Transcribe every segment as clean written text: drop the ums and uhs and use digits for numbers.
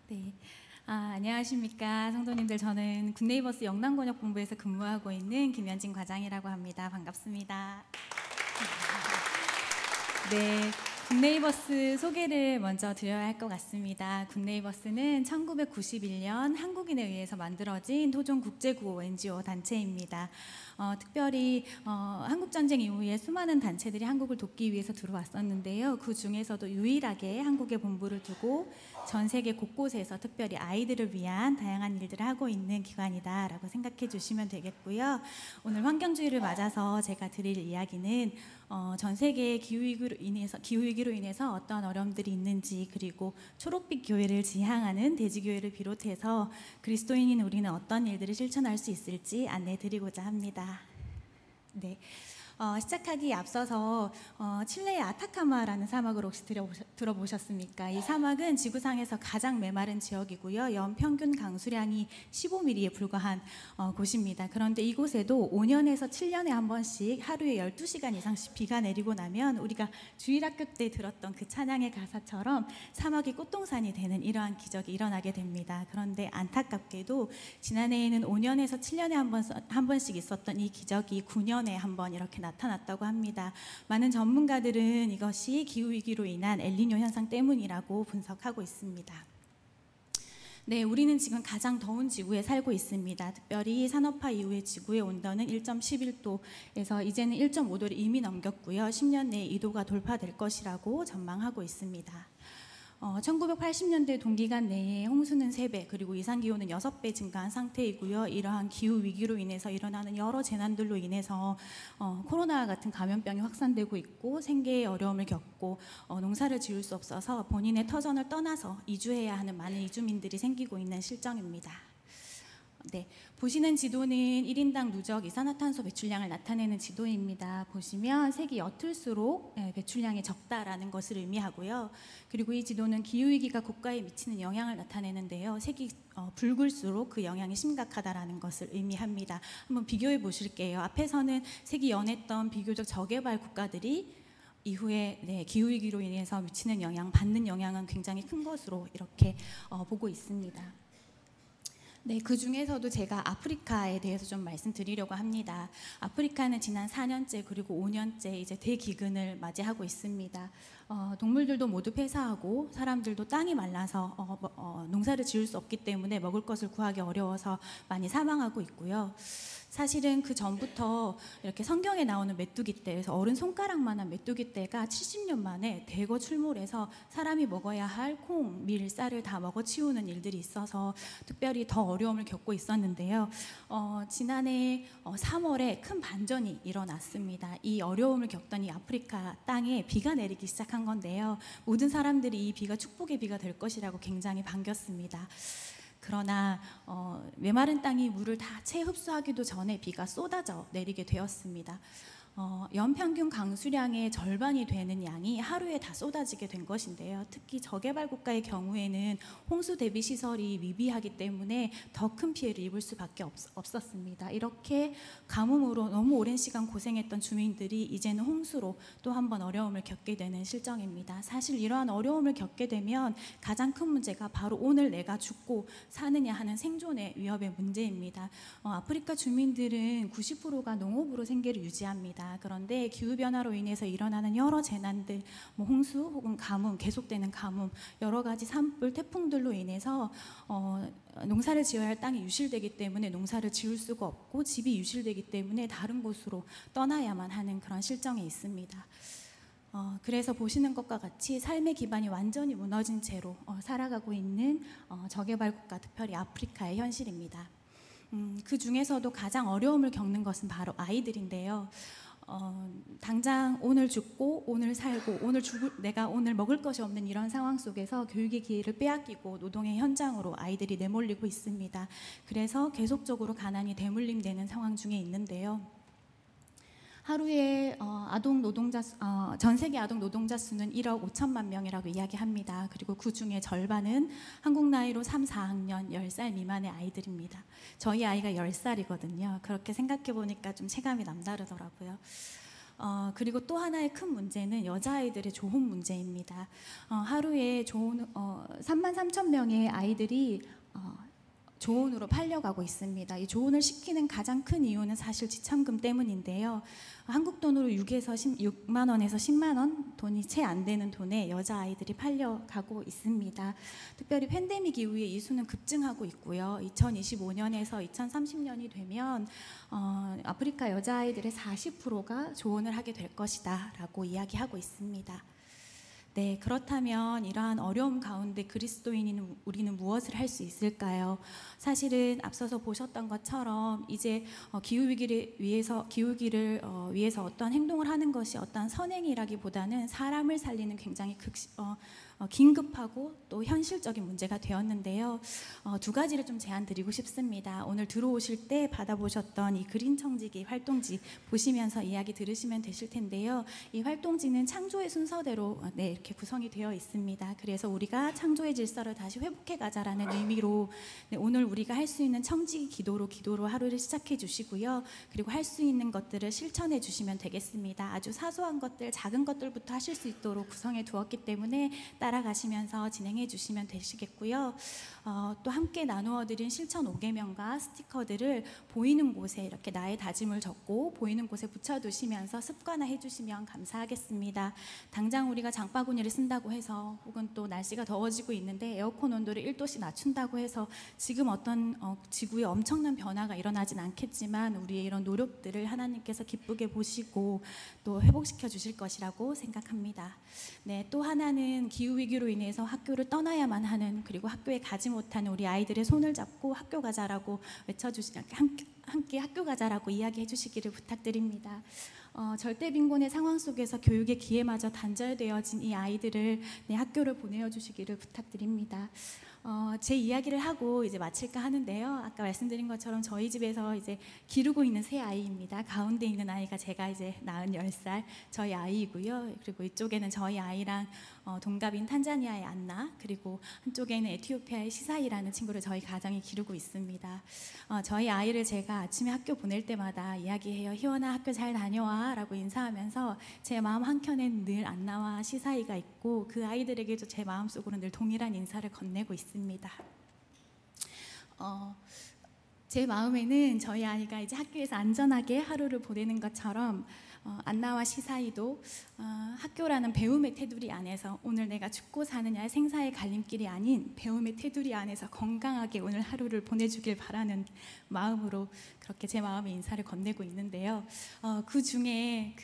네. 안녕하십니까 성도님들. 저는 굿네이버스 영남권역본부에서 근무하고 있는 김연진 과장이라고 합니다. 반갑습니다. 네, 굿네이버스 소개를 먼저 드려야 할 것 같습니다. 굿네이버스는 1991년 한국인에 의해서 만들어진 토종 국제구호 NGO 단체입니다. 특별히 한국전쟁 이후에 수많은 단체들이 한국을 돕기 위해서 들어왔었는데요. 그 중에서도 유일하게 한국에 본부를 두고 전 세계 곳곳에서 특별히 아이들을 위한 다양한 일들을 하고 있는 기관이다라고 생각해 주시면 되겠고요. 오늘 환경주의를 맞아서 제가 드릴 이야기는 전 세계 기후위기로 인해서 어떤 어려움들이 있는지, 그리고 초록빛 교회를 지향하는 대지교회를 비롯해서 그리스도인인 우리는 어떤 일들을 실천할 수 있을지 안내해 드리고자 합니다. 네. 시작하기에 앞서서 칠레의 아타카마라는 사막을 혹시 들어보셨습니까? 이 사막은 지구상에서 가장 메마른 지역이고요. 연평균 강수량이 15mm에 불과한 곳입니다. 그런데 이곳에도 5년에서 7년에 한 번씩 하루에 12시간 이상씩 비가 내리고 나면 우리가 주일학교 때 들었던 그 찬양의 가사처럼 사막이 꽃동산이 되는 이러한 기적이 일어나게 됩니다. 그런데 안타깝게도 지난해에는 5년에서 7년에 한 번씩 있었던 이 기적이 9년에 한 번 이렇게 나타났다고 합니다. 많은 전문가들은 이것이 기후위기로 인한 엘니뇨 현상 때문이라고 분석하고 있습니다. 네, 우리는 지금 가장 더운 지구에 살고 있습니다. 특별히 산업화 이후의 지구의 온도는 1.11도에서 이제는 1.5도를 이미 넘겼고요. 10년 내에 2도가 돌파될 것이라고 전망하고 있습니다. 1980년대 동기간 내에 홍수는 3배, 그리고 이상기온은 6배 증가한 상태이고요. 이러한 기후위기로 인해서 일어나는 여러 재난들로 인해서 코로나와 같은 감염병이 확산되고 있고, 생계에 어려움을 겪고 농사를 지을 수 없어서 본인의 터전을 떠나서 이주해야 하는 많은 이주민들이 생기고 있는 실정입니다. 네, 보시는 지도는 1인당 누적 이산화탄소 배출량을 나타내는 지도입니다. 보시면 색이 옅을수록 배출량이 적다라는 것을 의미하고요. 그리고 이 지도는 기후위기가 국가에 미치는 영향을 나타내는데요. 색이 붉을수록 그 영향이 심각하다라는 것을 의미합니다. 한번 비교해 보실게요. 앞에서는 색이 연했던 비교적 저개발 국가들이 이후에 기후위기로 인해서 미치는 영향, 받는 영향은 굉장히 큰 것으로 이렇게 보고 있습니다. 네, 그 중에서도 제가 아프리카에 대해서 좀 말씀드리려고 합니다. 아프리카는 지난 4년째 그리고 5년째 이제 대기근을 맞이하고 있습니다. 동물들도 모두 폐사하고 사람들도 땅이 말라서 농사를 지을 수 없기 때문에 먹을 것을 구하기 어려워서 많이 사망하고 있고요. 사실은 그 전부터 이렇게 성경에 나오는 메뚜기떼, 그래서 어른 손가락만한 메뚜기떼가 70년 만에 대거 출몰해서 사람이 먹어야 할 콩, 밀, 쌀을 다 먹어치우는 일들이 있어서 특별히 더 어려움을 겪고 있었는데요. 지난해 3월에 큰 반전이 일어났습니다. 이 어려움을 겪던 이 아프리카 땅에 비가 내리기 시작한 건데요. 모든 사람들이 이 비가 축복의 비가 될 것이라고 굉장히 반겼습니다. 그러나 메마른 땅이 물을 다 채 흡수하기도 전에 비가 쏟아져 내리게 되었습니다. 연평균 강수량의 절반이 되는 양이 하루에 다 쏟아지게 된 것인데요. 특히 저개발 국가의 경우에는 홍수 대비 시설이 미비하기 때문에 더 큰 피해를 입을 수밖에 없었습니다. 이렇게 가뭄으로 너무 오랜 시간 고생했던 주민들이 이제는 홍수로 또 한 번 어려움을 겪게 되는 실정입니다. 사실 이러한 어려움을 겪게 되면 가장 큰 문제가 바로 오늘 내가 죽고 사느냐 하는 생존의 위협의 문제입니다. 아프리카 주민들은 90%가 농업으로 생계를 유지합니다. 그런데 기후변화로 인해서 일어나는 여러 재난들, 홍수 혹은 가뭄, 계속되는 가뭄, 여러 가지 산불, 태풍들로 인해서 농사를 지어야 할 땅이 유실되기 때문에 농사를 지을 수가 없고, 집이 유실되기 때문에 다른 곳으로 떠나야만 하는 그런 실정에 있습니다. 그래서 보시는 것과 같이 삶의 기반이 완전히 무너진 채로 살아가고 있는 저개발 국가, 특별히 아프리카의 현실입니다. 그 중에서도 가장 어려움을 겪는 것은 바로 아이들인데요. 당장 오늘 죽고 오늘 살고 내가 오늘 먹을 것이 없는 이런 상황 속에서 교육의 기회를 빼앗기고 노동의 현장으로 아이들이 내몰리고 있습니다. 그래서 계속적으로 가난이 대물림되는 상황 중에 있는데요. 하루에 전 세계 아동 노동자 수는 1억 5천만 명이라고 이야기합니다. 그리고 그 중에 절반은 한국 나이로 3, 4학년 10살 미만의 아이들입니다. 저희 아이가 10살이거든요. 그렇게 생각해 보니까 좀 체감이 남다르더라고요. 그리고 또 하나의 큰 문제는 여자아이들의 조혼 문제입니다. 하루에 33,000명의 아이들이 조혼으로 팔려가고 있습니다. 이 조혼을 시키는 가장 큰 이유는 사실 지참금 때문인데요. 한국 돈으로 6만 원에서 10만 원, 돈이 채 안 되는 돈에 여자아이들이 팔려가고 있습니다. 특별히 팬데믹 이후에 이 수는 급증하고 있고요. 2025년에서 2030년이 되면 아프리카 여자아이들의 40%가 조혼을 하게 될 것이다 라고 이야기하고 있습니다. 네, 그렇다면 이러한 어려움 가운데 그리스도인인 우리는 무엇을 할 수 있을까요? 사실은 앞서서 보셨던 것처럼 이제 기후위기를 위해서 어떤 행동을 하는 것이 어떤 선행이라기보다는 사람을 살리는 굉장히 긴급하고 또 현실적인 문제가 되었는데요. 두 가지를 좀 제안 드리고 싶습니다. 오늘 들어오실 때 받아보셨던 이 그린 청지기 활동지 보시면서 이야기 들으시면 되실 텐데요. 이 활동지는 창조의 순서대로 이렇게 구성이 되어 있습니다. 그래서 우리가 창조의 질서를 다시 회복해 가자라는 의미로 오늘 우리가 할 수 있는 청지기 기도로 하루를 시작해 주시고요. 그리고 할 수 있는 것들을 실천해 주시면 되겠습니다. 아주 사소한 것들, 작은 것들부터 하실 수 있도록 구성해 두었기 때문에 따라가시면서 진행해 주시면 되시겠고요. 또 함께 나누어 드린 실천 5계명과 스티커들을 보이는 곳에 이렇게 나의 다짐을 적고 보이는 곳에 붙여두시면서 습관화해 주시면 감사하겠습니다. 당장 우리가 장바구니를 쓴다고 해서 혹은 또 날씨가 더워지고 있는데 에어컨 온도를 1도씩 낮춘다고 해서 지금 어떤 지구에 엄청난 변화가 일어나진 않겠지만 우리의 이런 노력들을 하나님께서 기쁘게 보시고 또 회복시켜 주실 것이라고 생각합니다. 네, 또 하나는 기후위기로 인해서 학교를 떠나야만 하는, 그리고 학교에 가지 못하는 우리 아이들의 손을 잡고 학교 가자라고 함께 학교 가자라고 이야기해 주시기를 부탁드립니다. 절대 빈곤의 상황 속에서 교육의 기회마저 단절되어진 이 아이들을 학교를 보내어 주시기를 부탁드립니다. 제 이야기를 하고 이제 마칠까 하는데요. 아까 말씀드린 것처럼 저희 집에서 이제 기르고 있는 새 아이입니다. 가운데 있는 아이가 제가 이제 낳은 10살 저희 아이이고요. 그리고 이쪽에는 저희 아이랑 동갑인 탄자니아의 안나, 그리고 한쪽에는 에티오피아의 시사이라는 친구를 저희 가정이 기르고 있습니다. 저희 아이를 제가 아침에 학교 보낼 때마다 이야기해요. 희원아, 학교 잘 다녀와 라고 인사하면서 제 마음 한켠엔 늘 안나와 시사이가 있고 그 아이들에게도 제 마음속으로 늘 동일한 인사를 건네고 있습니다. 제 마음에는 저희 아이가 이제 학교에서 안전하게 하루를 보내는 것처럼 안나와 시사이도 학교라는 배움의 테두리 안에서 오늘 내가 죽고 사느냐의 생사의 갈림길이 아닌 배움의 테두리 안에서 건강하게 오늘 하루를 보내주길 바라는 마음으로 그렇게 제 마음의 인사를 건네고 있는데요. 그 중에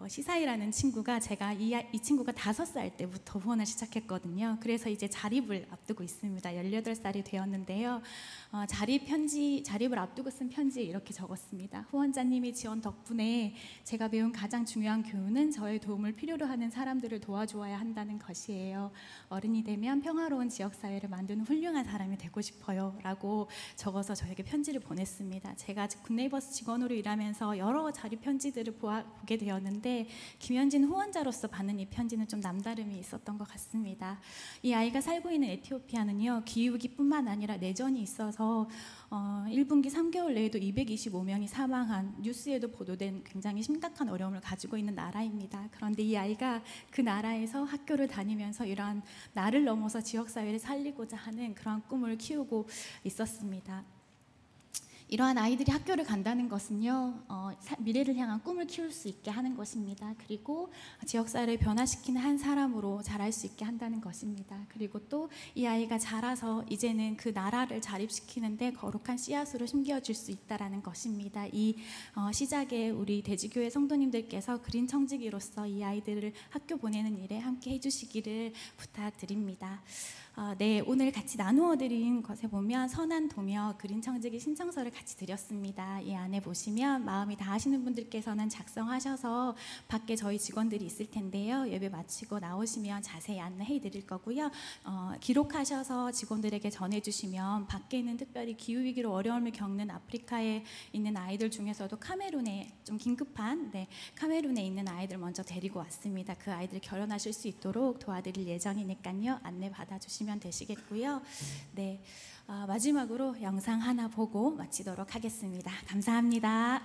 시사이라는 친구가 제가 이 친구가 5살 때부터 후원을 시작했거든요. 그래서 이제 자립을 앞두고 있습니다. 18살이 되었는데요. 자립을 앞두고 쓴 편지에 이렇게 적었습니다. 후원자님의 지원 덕분에 제가 배운 가장 중요한 교훈은 저의 도움을 필요로 하는 사람들을 도와주어야 한다는 것이에요. 어른이 되면 평화로운 지역사회를 만드는 훌륭한 사람이 되고 싶어요 라고 적어서 저에게 편지를 보냈습니다. 제가 굿네이버스 직원으로 일하면서 여러 자립 편지들을 보게 되었는데 김현진 후원자로서 받는 이 편지는 좀 남다름이 있었던 것 같습니다. 이 아이가 살고 있는 에티오피아는요, 기후위기뿐만 아니라 내전이 있어서 1분기 3개월 내에도 225명이 사망한, 뉴스에도 보도된 굉장히 심각한 어려움을 가지고 있는 나라입니다. 그런데 이 아이가 그 나라에서 학교를 다니면서 이러한 나를 넘어서 지역사회를 살리고자 하는 그러한 꿈을 키우고 있었습니다. 이러한 아이들이 학교를 간다는 것은요, 미래를 향한 꿈을 키울 수 있게 하는 것입니다. 그리고 지역사회를 변화시키는 한 사람으로 자랄 수 있게 한다는 것입니다. 그리고 또 이 아이가 자라서 이제는 그 나라를 자립시키는데 거룩한 씨앗으로 심겨질 수 있다는 것입니다. 이 시작에 우리 대지교회 성도님들께서 그린 청지기로서 이 아이들을 학교 보내는 일에 함께 해주시기를 부탁드립니다. 네, 오늘 같이 나누어 드린 것에 보면 선한 도며 그린 청지기 신청서를 같이 드렸습니다. 이 안에 보시면 마음이 다하시는 분들께서는 작성하셔서 밖에 저희 직원들이 있을 텐데요. 예배 마치고 나오시면 자세히 안내해 드릴 거고요. 기록하셔서 직원들에게 전해주시면 밖에는 특별히 기후위기로 어려움을 겪는 아프리카에 있는 아이들 중에서도 카메룬에 좀 긴급한 카메룬에 있는 아이들 먼저 데리고 왔습니다. 그 아이들 결혼하실 수 있도록 도와드릴 예정이니까요. 안내 받아주시면 되시겠고요. 네, 마지막으로 영상 하나 보고 마치도록 하겠습니다. 감사합니다.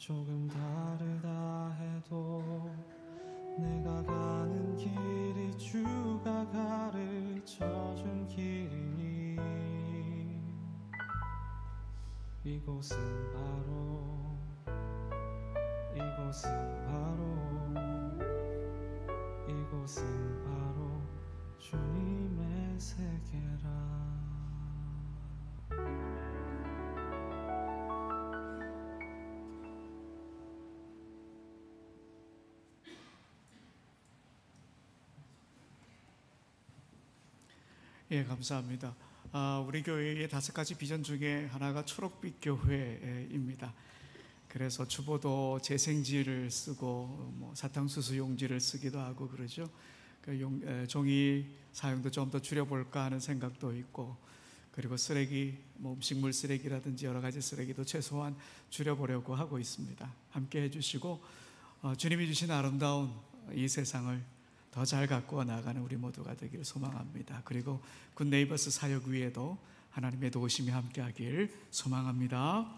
조금 다르다 해도 내가 가는 길이 주가 가르쳐준 길이니 이곳은 바로 주님의 세계라. 예, 감사합니다. 우리 교회의 5가지 비전 중에 하나가 초록빛 교회입니다. 그래서 주보도 재생지를 쓰고 사탕수수 용지를 쓰기도 하고 그러죠. 종이 사용도 좀 더 줄여볼까 하는 생각도 있고, 그리고 쓰레기, 음식물 쓰레기라든지 여러 가지 쓰레기도 최소한 줄여보려고 하고 있습니다. 함께 해주시고 주님이 주신 아름다운 이 세상을 더 잘 가꾸어 나가는 우리 모두가 되기를 소망합니다. 그리고 굿네이버스 사역 위에도 하나님의 도우심이 함께하길 소망합니다.